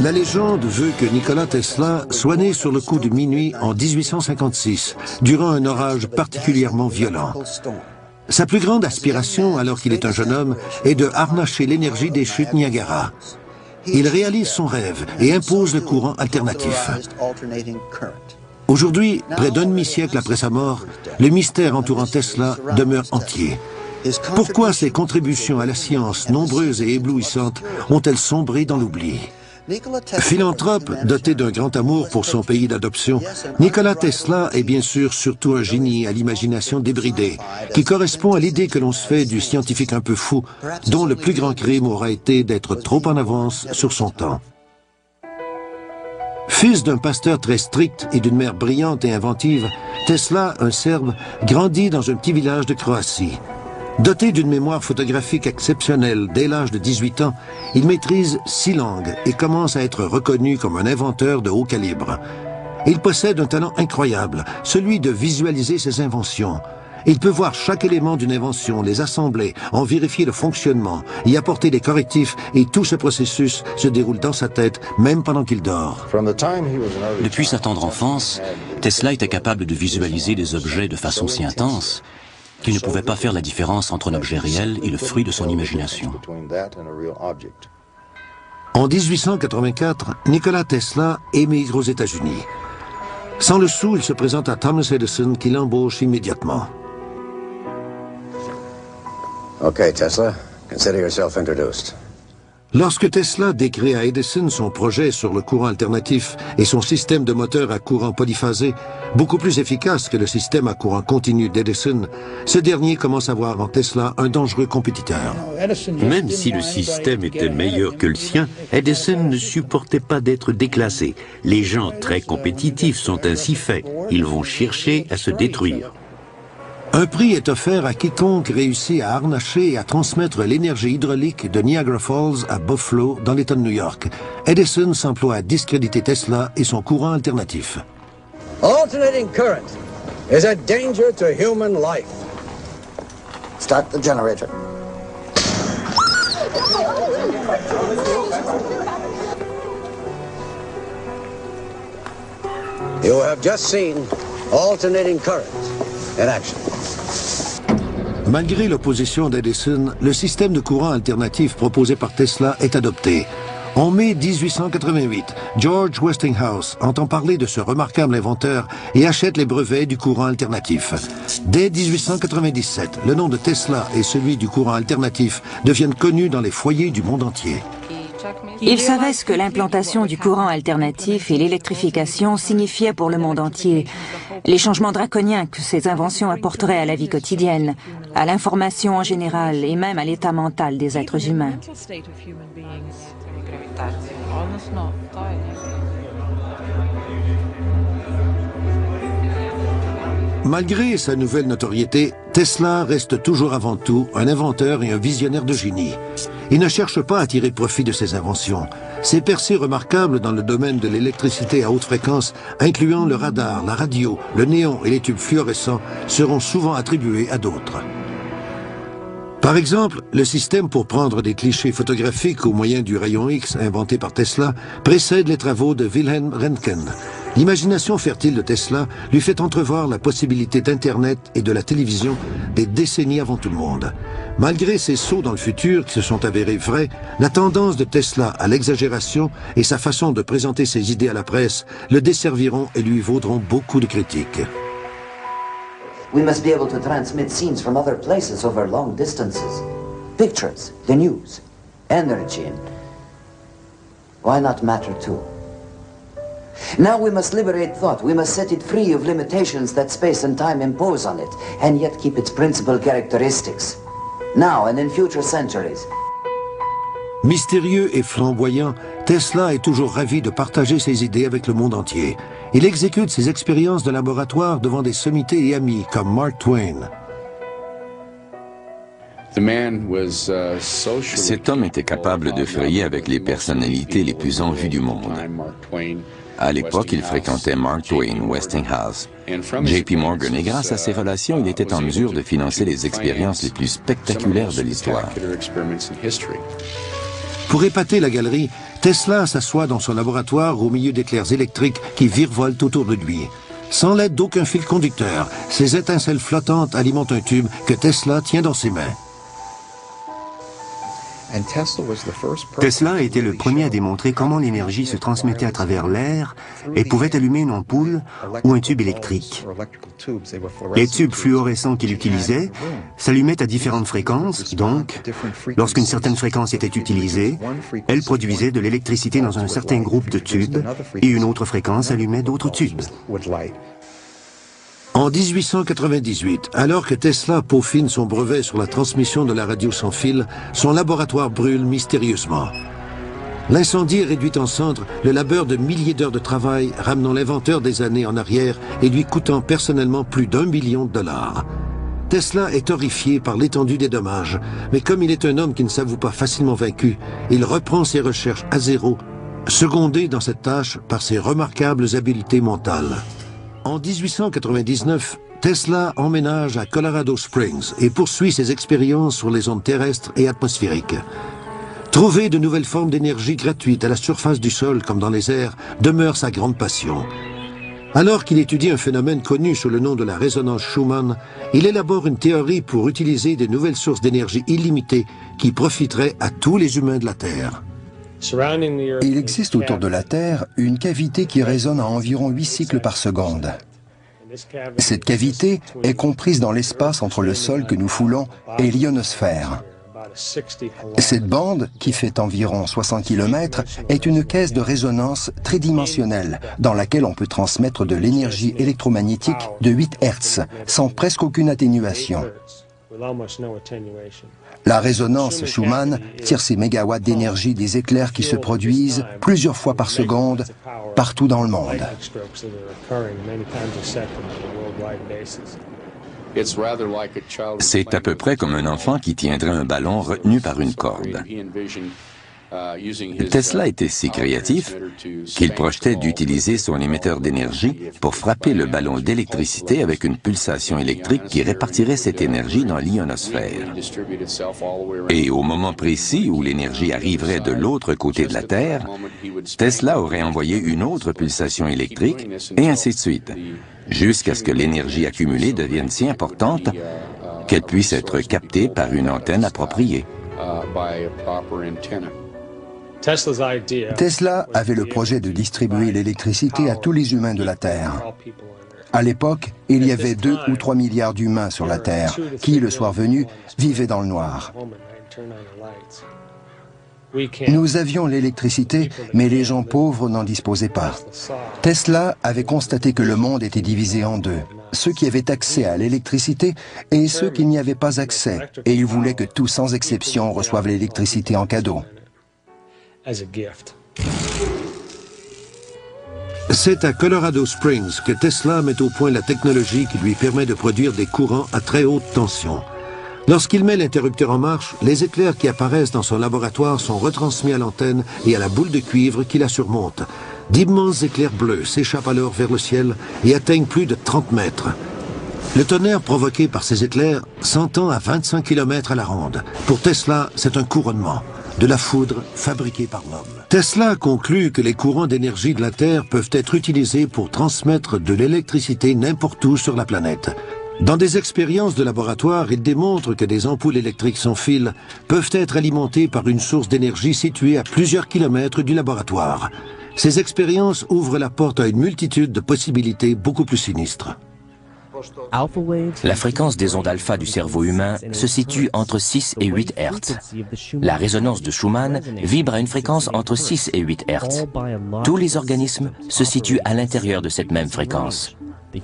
La légende veut que Nikola Tesla soit né sur le coup de minuit en 1856, durant un orage particulièrement violent. Sa plus grande aspiration, alors qu'il est un jeune homme, est de harnacher l'énergie des chutes Niagara. Il réalise son rêve et impose le courant alternatif. Aujourd'hui, près d'un demi-siècle après sa mort, le mystère entourant Tesla demeure entier. Pourquoi ses contributions à la science, nombreuses et éblouissantes, ont-elles sombré dans l'oubli? Philanthrope, doté d'un grand amour pour son pays d'adoption, Nikola Tesla est bien sûr surtout un génie à l'imagination débridée, qui correspond à l'idée que l'on se fait du scientifique un peu fou, dont le plus grand crime aura été d'être trop en avance sur son temps. Fils d'un pasteur très strict et d'une mère brillante et inventive, Tesla, un Serbe, grandit dans un petit village de Croatie. Doté d'une mémoire photographique exceptionnelle dès l'âge de 18 ans, il maîtrise 6 langues et commence à être reconnu comme un inventeur de haut calibre. Il possède un talent incroyable, celui de visualiser ses inventions. Il peut voir chaque élément d'une invention, les assembler, en vérifier le fonctionnement, y apporter des correctifs, et tout ce processus se déroule dans sa tête, même pendant qu'il dort. Depuis sa tendre enfance, Tesla était capable de visualiser des objets de façon si intense qu'il ne pouvait pas faire la différence entre un objet réel et le fruit de son imagination. En 1884, Nikola Tesla émigre aux États-Unis. Sans le sou, il se présente à Thomas Edison qui l'embauche immédiatement. Okay, Tesla, consider yourself introduced. Lorsque Tesla décrit à Edison son projet sur le courant alternatif et son système de moteur à courant polyphasé, beaucoup plus efficace que le système à courant continu d'Edison, ce dernier commence à voir en Tesla un dangereux compétiteur. Même si le système était meilleur que le sien, Edison ne supportait pas d'être déclassé. Les gens très compétitifs sont ainsi faits. Ils vont chercher à se détruire. Un prix est offert à quiconque réussit à harnacher et à transmettre l'énergie hydraulique de Niagara Falls à Buffalo, dans l'État de New York. Edison s'emploie à discréditer Tesla et son courant alternatif. Alternating current is a danger to human life. Start the generator. You have just seen alternating current in action. Malgré l'opposition d'Edison, le système de courant alternatif proposé par Tesla est adopté. En mai 1888, George Westinghouse entend parler de ce remarquable inventeur et achète les brevets du courant alternatif. Dès 1897, le nom de Tesla et celui du courant alternatif deviennent connus dans les foyers du monde entier. Il savait ce que l'implantation du courant alternatif et l'électrification signifiaient pour le monde entier, les changements draconiens que ces inventions apporteraient à la vie quotidienne, à l'information en général et même à l'état mental des êtres humains. Malgré sa nouvelle notoriété, Tesla reste toujours avant tout un inventeur et un visionnaire de génie. Il ne cherche pas à tirer profit de ses inventions. Ses percées remarquables dans le domaine de l'électricité à haute fréquence, incluant le radar, la radio, le néon et les tubes fluorescents, seront souvent attribuées à d'autres. Par exemple, le système pour prendre des clichés photographiques au moyen du rayon X inventé par Tesla précède les travaux de Wilhelm Röntgen. L'imagination fertile de Tesla lui fait entrevoir la possibilité d'Internet et de la télévision des décennies avant tout le monde. Malgré ces sauts dans le futur qui se sont avérés vrais, la tendance de Tesla à l'exagération et sa façon de présenter ses idées à la presse le desserviront et lui vaudront beaucoup de critiques. We must be able to transmit scenes from other places over long distances. Pictures, the news, energy, and why not matter too? Now we must liberate thought. We must set it free of limitations that space and time impose on it, and yet keep its principal characteristics. Now and in future centuries. Mystérieux et flamboyant, Tesla est toujours ravi de partager ses idées avec le monde entier. Il exécute ses expériences de laboratoire devant des sommités et amis comme Mark Twain. Cet homme était capable de frayer avec les personnalités les plus en vue du monde. À l'époque, il fréquentait Mark Twain, Westinghouse, J.P. Morgan, et grâce à ses relations, il était en mesure de financer les expériences les plus spectaculaires de l'histoire. Pour épater la galerie, Tesla s'assoit dans son laboratoire au milieu d'éclairs électriques qui virevoltent autour de lui. Sans l'aide d'aucun fil conducteur, ces étincelles flottantes alimentent un tube que Tesla tient dans ses mains. Tesla a été le premier à démontrer comment l'énergie se transmettait à travers l'air et pouvait allumer une ampoule ou un tube électrique. Les tubes fluorescents qu'il utilisait s'allumaient à différentes fréquences, donc, lorsqu'une certaine fréquence était utilisée, elle produisait de l'électricité dans un certain groupe de tubes et une autre fréquence allumait d'autres tubes. En 1898, alors que Tesla peaufine son brevet sur la transmission de la radio sans fil, son laboratoire brûle mystérieusement. L'incendie réduit en cendres le labeur de milliers d'heures de travail, ramenant l'inventeur des années en arrière et lui coûtant personnellement plus d'1 million de dollars. Tesla est horrifié par l'étendue des dommages, mais comme il est un homme qui ne s'avoue pas facilement vaincu, il reprend ses recherches à zéro, secondé dans cette tâche par ses remarquables habiletés mentales. En 1899, Tesla emménage à Colorado Springs et poursuit ses expériences sur les ondes terrestres et atmosphériques. Trouver de nouvelles formes d'énergie gratuites à la surface du sol comme dans les airs demeure sa grande passion. Alors qu'il étudie un phénomène connu sous le nom de la résonance Schumann, il élabore une théorie pour utiliser des nouvelles sources d'énergie illimitées qui profiteraient à tous les humains de la Terre. Il existe autour de la Terre une cavité qui résonne à environ 8 cycles par seconde. Cette cavité est comprise dans l'espace entre le sol que nous foulons et l'ionosphère. Cette bande, qui fait environ 60 km, est une caisse de résonance tridimensionnelle dans laquelle on peut transmettre de l'énergie électromagnétique de 8 Hz sans presque aucune atténuation. La résonance Schumann tire ses mégawatts d'énergie des éclairs qui se produisent plusieurs fois par seconde partout dans le monde. C'est à peu près comme un enfant qui tiendrait un ballon retenu par une corde. Tesla était si créatif qu'il projetait d'utiliser son émetteur d'énergie pour frapper le ballon d'électricité avec une pulsation électrique qui répartirait cette énergie dans l'ionosphère. Et au moment précis où l'énergie arriverait de l'autre côté de la Terre, Tesla aurait envoyé une autre pulsation électrique, et ainsi de suite, jusqu'à ce que l'énergie accumulée devienne si importante qu'elle puisse être captée par une antenne appropriée. Tesla avait le projet de distribuer l'électricité à tous les humains de la Terre. À l'époque, il y avait 2 ou 3 milliards d'humains sur la Terre qui, le soir venu, vivaient dans le noir. Nous avions l'électricité, mais les gens pauvres n'en disposaient pas. Tesla avait constaté que le monde était divisé en deux, ceux qui avaient accès à l'électricité et ceux qui n'y avaient pas accès, et il voulait que tous, sans exception, reçoivent l'électricité en cadeau. C'est à Colorado Springs que Tesla met au point la technologie qui lui permet de produire des courants à très haute tension. Lorsqu'il met l'interrupteur en marche, les éclairs qui apparaissent dans son laboratoire sont retransmis à l'antenne et à la boule de cuivre qui la surmonte. D'immenses éclairs bleus s'échappent alors vers le ciel et atteignent plus de 30 mètres. Le tonnerre provoqué par ces éclairs s'entend à 25 km à la ronde. Pour Tesla, c'est un couronnement, de la foudre fabriquée par l'homme. Tesla conclut que les courants d'énergie de la Terre peuvent être utilisés pour transmettre de l'électricité n'importe où sur la planète. Dans des expériences de laboratoire, il démontre que des ampoules électriques sans fil peuvent être alimentées par une source d'énergie située à plusieurs kilomètres du laboratoire. Ces expériences ouvrent la porte à une multitude de possibilités beaucoup plus sinistres. La fréquence des ondes alpha du cerveau humain se situe entre 6 et 8 Hz. La résonance de Schumann vibre à une fréquence entre 6 et 8 Hz. Tous les organismes se situent à l'intérieur de cette même fréquence.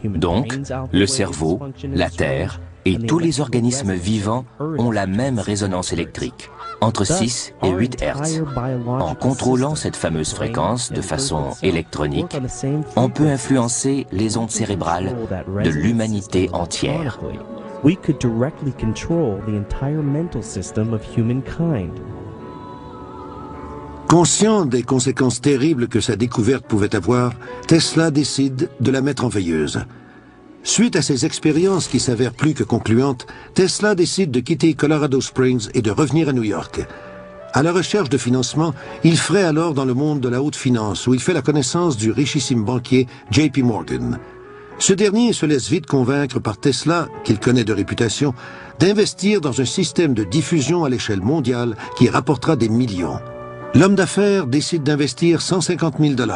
Donc, le cerveau, la Terre et tous les organismes vivants ont la même résonance électrique, entre 6 et 8 Hz. En contrôlant cette fameuse fréquence de façon électronique, on peut influencer les ondes cérébrales de l'humanité entière. Conscient des conséquences terribles que sa découverte pouvait avoir, Tesla décide de la mettre en veilleuse. Suite à ces expériences qui s'avèrent plus que concluantes, Tesla décide de quitter Colorado Springs et de revenir à New York. À la recherche de financement, il fraye alors dans le monde de la haute finance, où il fait la connaissance du richissime banquier JP Morgan. Ce dernier se laisse vite convaincre par Tesla, qu'il connaît de réputation, d'investir dans un système de diffusion à l'échelle mondiale qui rapportera des millions. L'homme d'affaires décide d'investir 150 000 $.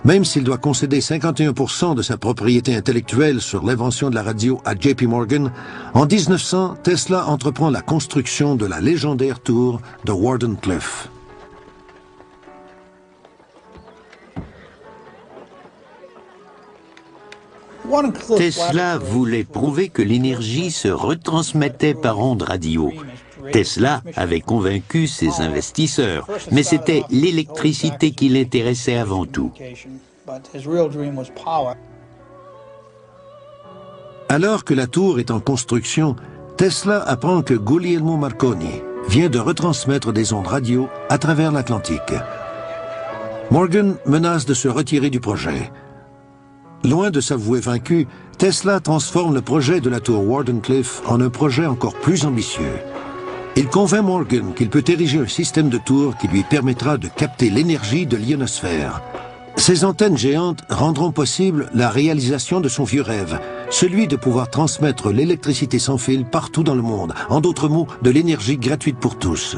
Même s'il doit concéder 51% de sa propriété intellectuelle sur l'invention de la radio à JP Morgan, en 1900, Tesla entreprend la construction de la légendaire tour de Wardenclyffe. Tesla voulait prouver que l'énergie se retransmettait par ondes radio. Tesla avait convaincu ses investisseurs, mais c'était l'électricité qui l'intéressait avant tout. Alors que la tour est en construction, Tesla apprend que Guglielmo Marconi vient de retransmettre des ondes radio à travers l'Atlantique. Morgan menace de se retirer du projet. Loin de s'avouer vaincu, Tesla transforme le projet de la tour Wardenclyffe en un projet encore plus ambitieux. Il convainc Morgan qu'il peut ériger un système de tours qui lui permettra de capter l'énergie de l'ionosphère. Ces antennes géantes rendront possible la réalisation de son vieux rêve, celui de pouvoir transmettre l'électricité sans fil partout dans le monde, en d'autres mots, de l'énergie gratuite pour tous.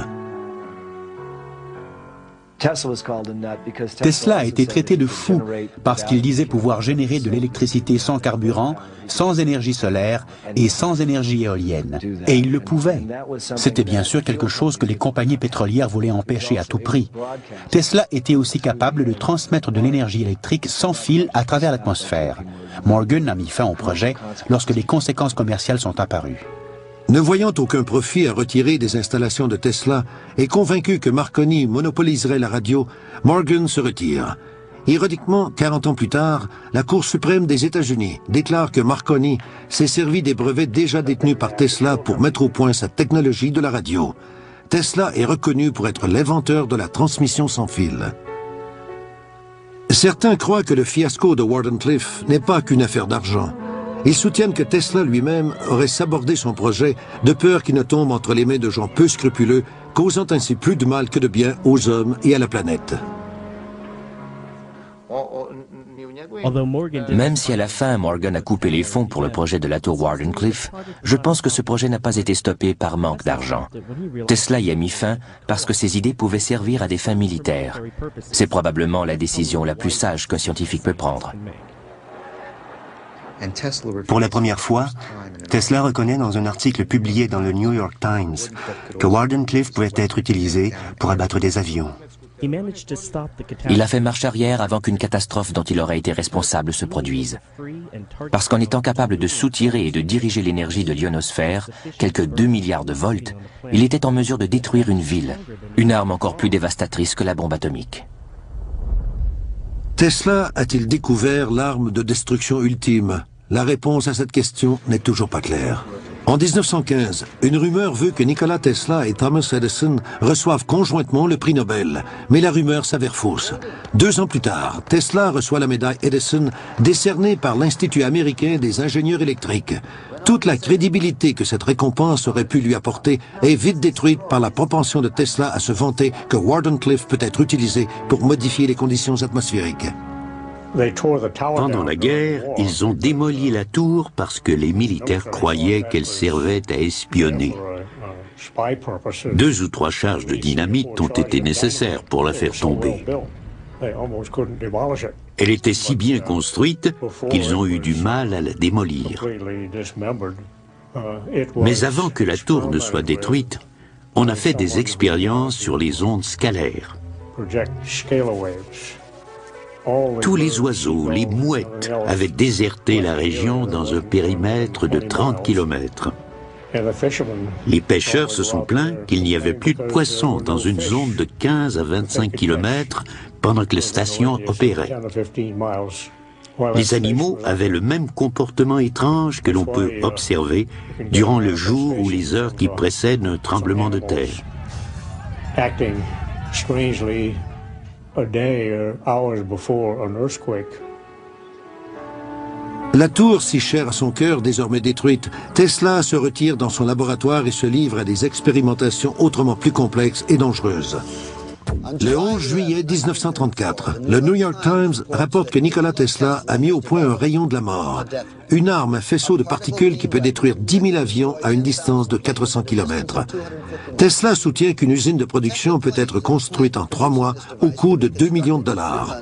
Tesla a été traité de fou parce qu'il disait pouvoir générer de l'électricité sans carburant, sans énergie solaire et sans énergie éolienne. Et il le pouvait. C'était bien sûr quelque chose que les compagnies pétrolières voulaient empêcher à tout prix. Tesla était aussi capable de transmettre de l'énergie électrique sans fil à travers l'atmosphère. Morgan a mis fin au projet lorsque les conséquences commerciales sont apparues. Ne voyant aucun profit à retirer des installations de Tesla et convaincu que Marconi monopoliserait la radio, Morgan se retire. Ironiquement, 40 ans plus tard, la Cour suprême des États-Unis déclare que Marconi s'est servi des brevets déjà détenus par Tesla pour mettre au point sa technologie de la radio. Tesla est reconnu pour être l'inventeur de la transmission sans fil. Certains croient que le fiasco de Wardenclyffe n'est pas qu'une affaire d'argent. Ils soutiennent que Tesla lui-même aurait sabordé son projet de peur qu'il ne tombe entre les mains de gens peu scrupuleux, causant ainsi plus de mal que de bien aux hommes et à la planète. Même si à la fin Morgan a coupé les fonds pour le projet de la tour Wardenclyffe, je pense que ce projet n'a pas été stoppé par manque d'argent. Tesla y a mis fin parce que ses idées pouvaient servir à des fins militaires. C'est probablement la décision la plus sage qu'un scientifique peut prendre. Pour la première fois, Tesla reconnaît dans un article publié dans le New York Times que Wardenclyffe pouvait être utilisé pour abattre des avions. Il a fait marche arrière avant qu'une catastrophe dont il aurait été responsable se produise. Parce qu'en étant capable de soutirer et de diriger l'énergie de l'ionosphère, quelques 2 milliards de volts, il était en mesure de détruire une ville, une arme encore plus dévastatrice que la bombe atomique. Tesla a-t-il découvert l'arme de destruction ultime? La réponse à cette question n'est toujours pas claire. En 1915, une rumeur veut que Nikola Tesla et Thomas Edison reçoivent conjointement le prix Nobel, mais la rumeur s'avère fausse. 2 ans plus tard, Tesla reçoit la médaille Edison décernée par l'Institut américain des ingénieurs électriques. Toute la crédibilité que cette récompense aurait pu lui apporter est vite détruite par la propension de Tesla à se vanter que Wardenclyffe peut être utilisé pour modifier les conditions atmosphériques. Pendant la guerre, ils ont démoli la tour parce que les militaires croyaient qu'elle servait à espionner. 2 ou 3 charges de dynamite ont été nécessaires pour la faire tomber. Elle était si bien construite qu'ils ont eu du mal à la démolir. Mais avant que la tour ne soit détruite, on a fait des expériences sur les ondes scalaires. Tous les oiseaux, les mouettes, avaient déserté la région dans un périmètre de 30 km. Les pêcheurs se sont plaints qu'il n'y avait plus de poissons dans une zone de 15 à 25 km pendant que la station opérait. Les animaux avaient le même comportement étrange que l'on peut observer durant le jour ou les heures qui précèdent un tremblement de terre. La tour, si chère à son cœur, désormais détruite, Tesla se retire dans son laboratoire et se livre à des expérimentations autrement plus complexes et dangereuses. Le 11 juillet 1934, le New York Times rapporte que Nikola Tesla a mis au point un rayon de la mort, une arme, un faisceau de particules qui peut détruire 10 000 avions à une distance de 400 km. Tesla soutient qu'une usine de production peut être construite en 3 mois au coût de 2 millions de dollars.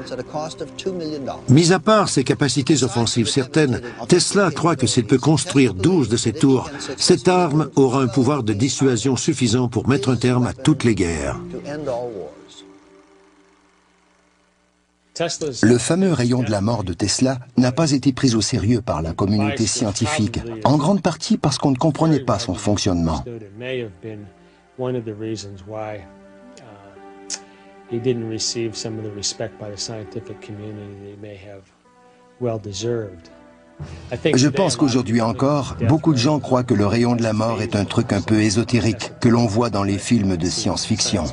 Mis à part ses capacités offensives certaines, Tesla croit que s'il peut construire 12 de ces tours, cette arme aura un pouvoir de dissuasion suffisant pour mettre un terme à toutes les guerres. Le fameux rayon de la mort de Tesla n'a pas été pris au sérieux par la communauté scientifique, en grande partie parce qu'on ne comprenait pas son fonctionnement. Je pense qu'aujourd'hui encore, beaucoup de gens croient que le rayon de la mort est un truc un peu ésotérique que l'on voit dans les films de science-fiction.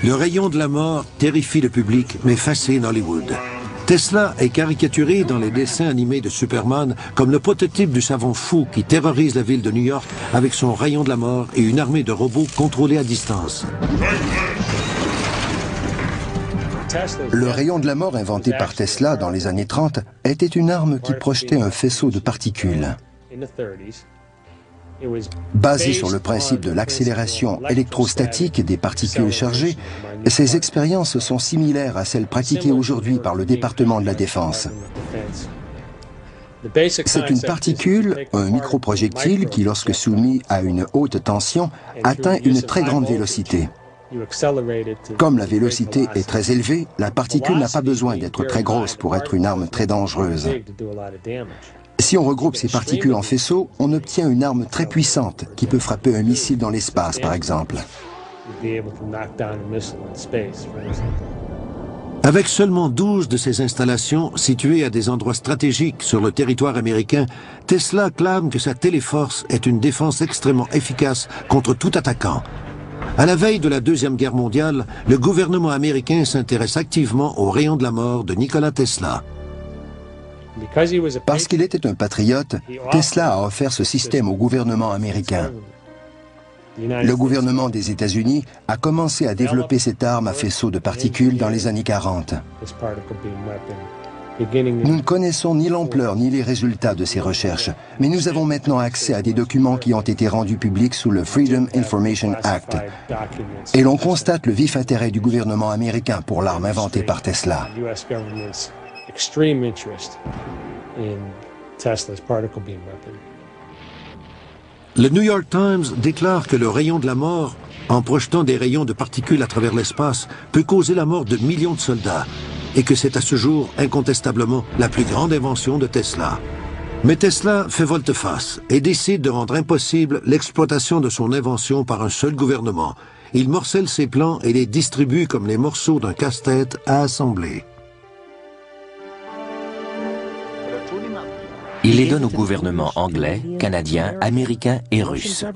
Le rayon de la mort terrifie le public, mais fascine Hollywood. Tesla est caricaturé dans les dessins animés de Superman comme le prototype du savant fou qui terrorise la ville de New York avec son rayon de la mort et une armée de robots contrôlés à distance. Le rayon de la mort inventé par Tesla dans les années 30 était une arme qui projetait un faisceau de particules. Basé sur le principe de l'accélération électrostatique des particules chargées, ces expériences sont similaires à celles pratiquées aujourd'hui par le département de la Défense. C'est une particule, un microprojectile qui, lorsque soumis à une haute tension, atteint une très grande vélocité. Comme la vélocité est très élevée, la particule n'a pas besoin d'être très grosse pour être une arme très dangereuse. Si on regroupe ces particules en faisceaux, on obtient une arme très puissante qui peut frapper un missile dans l'espace, par exemple. Avec seulement 12 de ces installations situées à des endroits stratégiques sur le territoire américain, Tesla clame que sa téléforce est une défense extrêmement efficace contre tout attaquant. À la veille de la Deuxième Guerre mondiale, le gouvernement américain s'intéresse activement au rayon de la mort de Nikola Tesla. Parce qu'il était un patriote, Tesla a offert ce système au gouvernement américain. Le gouvernement des États-Unis a commencé à développer cette arme à faisceau de particules dans les années 40. Nous ne connaissons ni l'ampleur ni les résultats de ces recherches, mais nous avons maintenant accès à des documents qui ont été rendus publics sous le Freedom Information Act. Et l'on constate le vif intérêt du gouvernement américain pour l'arme inventée par Tesla. Le New York Times déclare que le rayon de la mort, en projetant des rayons de particules à travers l'espace, peut causer la mort de millions de soldats, et que c'est à ce jour incontestablement la plus grande invention de Tesla. Mais Tesla fait volte-face et décide de rendre impossible l'exploitation de son invention par un seul gouvernement. Il morcelle ses plans et les distribue comme les morceaux d'un casse-tête à assembler. Il les donne aux gouvernements anglais, canadiens, américains et russes.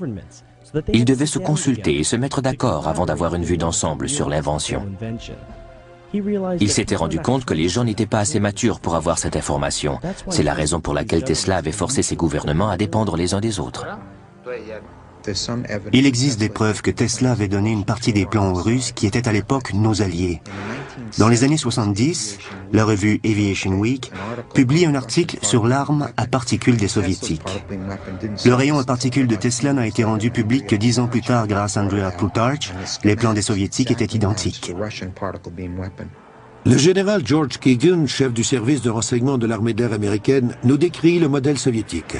Ils devaient se consulter et se mettre d'accord avant d'avoir une vue d'ensemble sur l'invention. Il s'était rendu compte que les gens n'étaient pas assez matures pour avoir cette information. C'est la raison pour laquelle Tesla avait forcé ses gouvernements à dépendre les uns des autres. Il existe des preuves que Tesla avait donné une partie des plans aux Russes qui étaient à l'époque nos alliés. Dans les années 70, la revue Aviation Week publie un article sur l'arme à particules des Soviétiques. Le rayon à particules de Tesla n'a été rendu public que 10 ans plus tard grâce à Andrea Plutarch. Les plans des Soviétiques étaient identiques. Le général George Kagan, chef du service de renseignement de l'armée d'air américaine, nous décrit le modèle soviétique.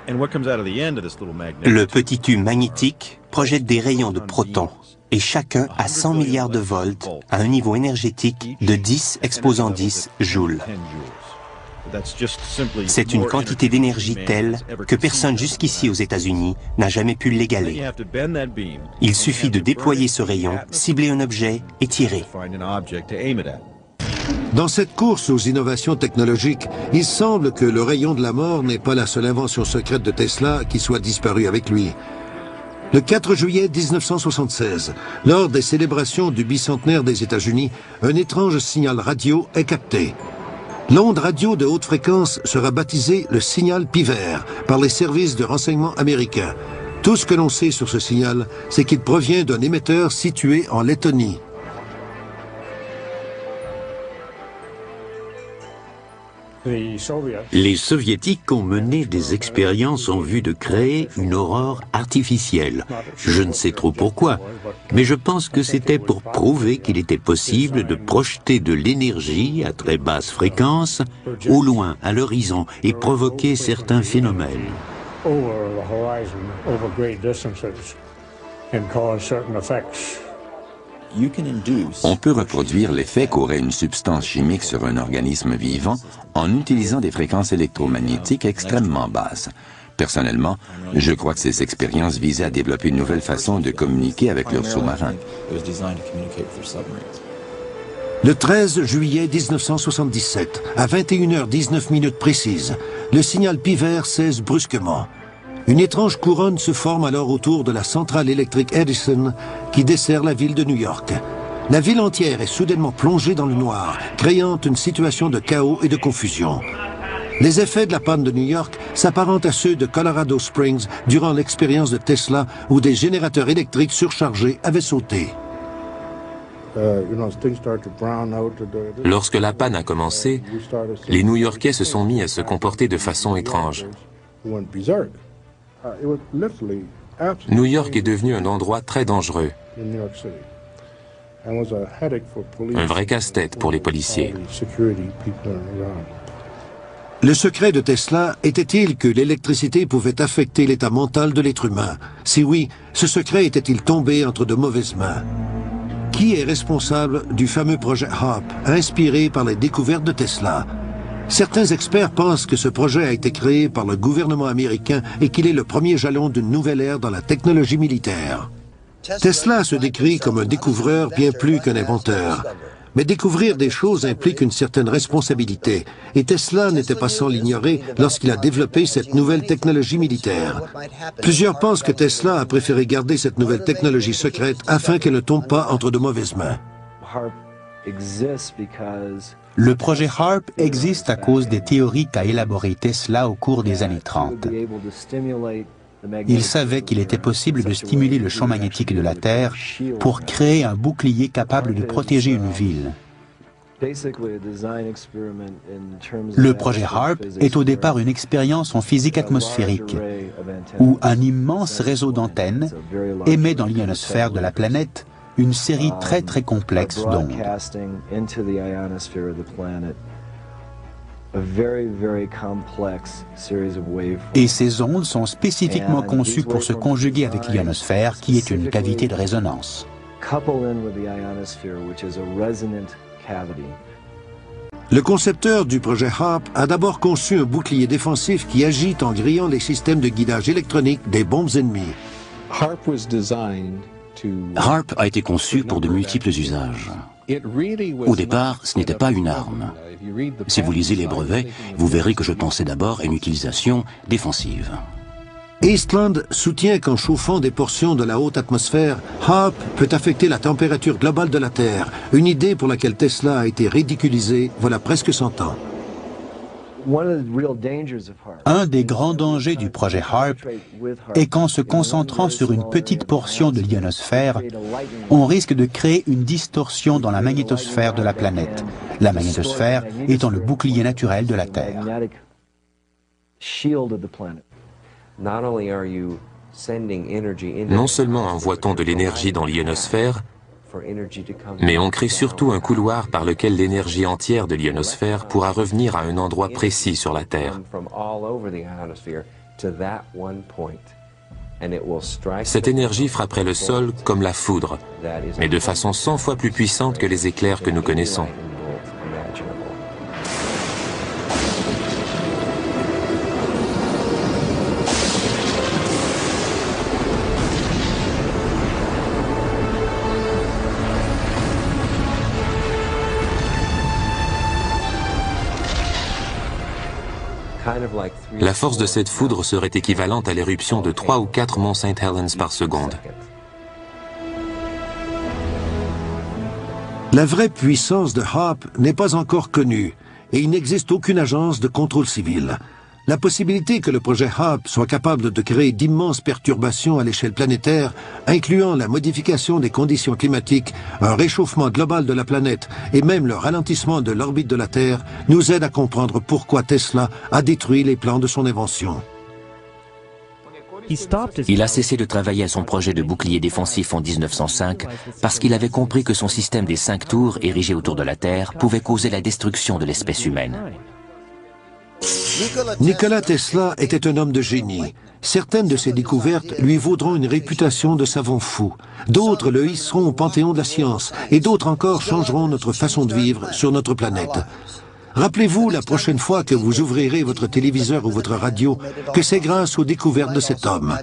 Le petit tube magnétique projette des rayons de protons, et chacun à 100 milliards de volts, à un niveau énergétique de 10 exposant 10 joules. C'est une quantité d'énergie telle que personne jusqu'ici aux États-Unis n'a jamais pu l'égaler. Il suffit de déployer ce rayon, cibler un objet et tirer. Dans cette course aux innovations technologiques, il semble que le rayon de la mort n'est pas la seule invention secrète de Tesla qui soit disparue avec lui. Le 4 juillet 1976, lors des célébrations du bicentenaire des États-Unis, un étrange signal radio est capté. L'onde radio de haute fréquence sera baptisée le signal Piver par les services de renseignement américains. Tout ce que l'on sait sur ce signal, c'est qu'il provient d'un émetteur situé en Lettonie. Les Soviétiques ont mené des expériences en vue de créer une aurore artificielle. Je ne sais trop pourquoi, mais je pense que c'était pour prouver qu'il était possible de projeter de l'énergie à très basse fréquence au loin, à l'horizon, et provoquer certains phénomènes. On peut reproduire l'effet qu'aurait une substance chimique sur un organisme vivant en utilisant des fréquences électromagnétiques extrêmement basses. Personnellement, je crois que ces expériences visaient à développer une nouvelle façon de communiquer avec leurs sous-marins. Le 13 juillet 1977, à 21h19 précises, le signal Piver cesse brusquement. Une étrange couronne se forme alors autour de la centrale électrique Edison qui dessert la ville de New York. La ville entière est soudainement plongée dans le noir, créant une situation de chaos et de confusion. Les effets de la panne de New York s'apparentent à ceux de Colorado Springs durant l'expérience de Tesla où des générateurs électriques surchargés avaient sauté. Lorsque la panne a commencé, les New-Yorkais se sont mis à se comporter de façon étrange. New York est devenu un endroit très dangereux. Un vrai casse-tête pour les policiers. Le secret de Tesla était-il que l'électricité pouvait affecter l'état mental de l'être humain? Si oui, ce secret était-il tombé entre de mauvaises mains? Qui est responsable du fameux projet HARP, inspiré par les découvertes de Tesla? Certains experts pensent que ce projet a été créé par le gouvernement américain et qu'il est le premier jalon d'une nouvelle ère dans la technologie militaire. Tesla se décrit comme un découvreur bien plus qu'un inventeur. Mais découvrir des choses implique une certaine responsabilité, et Tesla n'était pas sans l'ignorer lorsqu'il a développé cette nouvelle technologie militaire. Plusieurs pensent que Tesla a préféré garder cette nouvelle technologie secrète afin qu'elle ne tombe pas entre de mauvaises mains. Le projet HARP existe à cause des théories qu'a élaborées Tesla au cours des années 30. Il savait qu'il était possible de stimuler le champ magnétique de la Terre pour créer un bouclier capable de protéger une ville. Le projet HARP est au départ une expérience en physique atmosphérique, où un immense réseau d'antennes émet dans l'ionosphère de la planète une série très complexe d'ondes. Et ces ondes sont spécifiquement conçues pour se conjuguer avec l'ionosphère, qui est une cavité de résonance. Le concepteur du projet HARP a d'abord conçu un bouclier défensif qui agit en grillant les systèmes de guidage électronique des bombes ennemies. HARP a été conçu pour de multiples usages. Au départ, ce n'était pas une arme. Si vous lisez les brevets, vous verrez que je pensais d'abord à une utilisation défensive. Eastland soutient qu'en chauffant des portions de la haute atmosphère, HARP peut affecter la température globale de la Terre, une idée pour laquelle Tesla a été ridiculisée voilà presque 100 ans. Un des grands dangers du projet HARP est qu'en se concentrant sur une petite portion de l'ionosphère, on risque de créer une distorsion dans la magnétosphère de la planète, la magnétosphère étant le bouclier naturel de la Terre. Non seulement envoie-t-on de l'énergie dans l'ionosphère, mais on crée surtout un couloir par lequel l'énergie entière de l'ionosphère pourra revenir à un endroit précis sur la Terre. Cette énergie frapperait le sol comme la foudre, mais de façon 100 fois plus puissante que les éclairs que nous connaissons. La force de cette foudre serait équivalente à l'éruption de 3 ou 4 monts St. Helens par seconde. La vraie puissance de HAARP n'est pas encore connue et il n'existe aucune agence de contrôle civil. La possibilité que le projet HAARP soit capable de créer d'immenses perturbations à l'échelle planétaire, incluant la modification des conditions climatiques, un réchauffement global de la planète et même le ralentissement de l'orbite de la Terre, nous aide à comprendre pourquoi Tesla a détruit les plans de son invention. Il a cessé de travailler à son projet de bouclier défensif en 1905 parce qu'il avait compris que son système des 5 tours érigés autour de la Terre pouvait causer la destruction de l'espèce humaine. Nikola Tesla était un homme de génie. Certaines de ses découvertes lui vaudront une réputation de savant fou. D'autres le hisseront au panthéon de la science et d'autres encore changeront notre façon de vivre sur notre planète. Rappelez-vous la prochaine fois que vous ouvrirez votre téléviseur ou votre radio que c'est grâce aux découvertes de cet homme.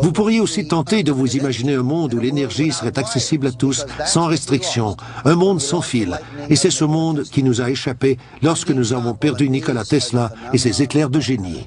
Vous pourriez aussi tenter de vous imaginer un monde où l'énergie serait accessible à tous, sans restriction, un monde sans fil. Et c'est ce monde qui nous a échappé lorsque nous avons perdu Nikola Tesla et ses éclairs de génie.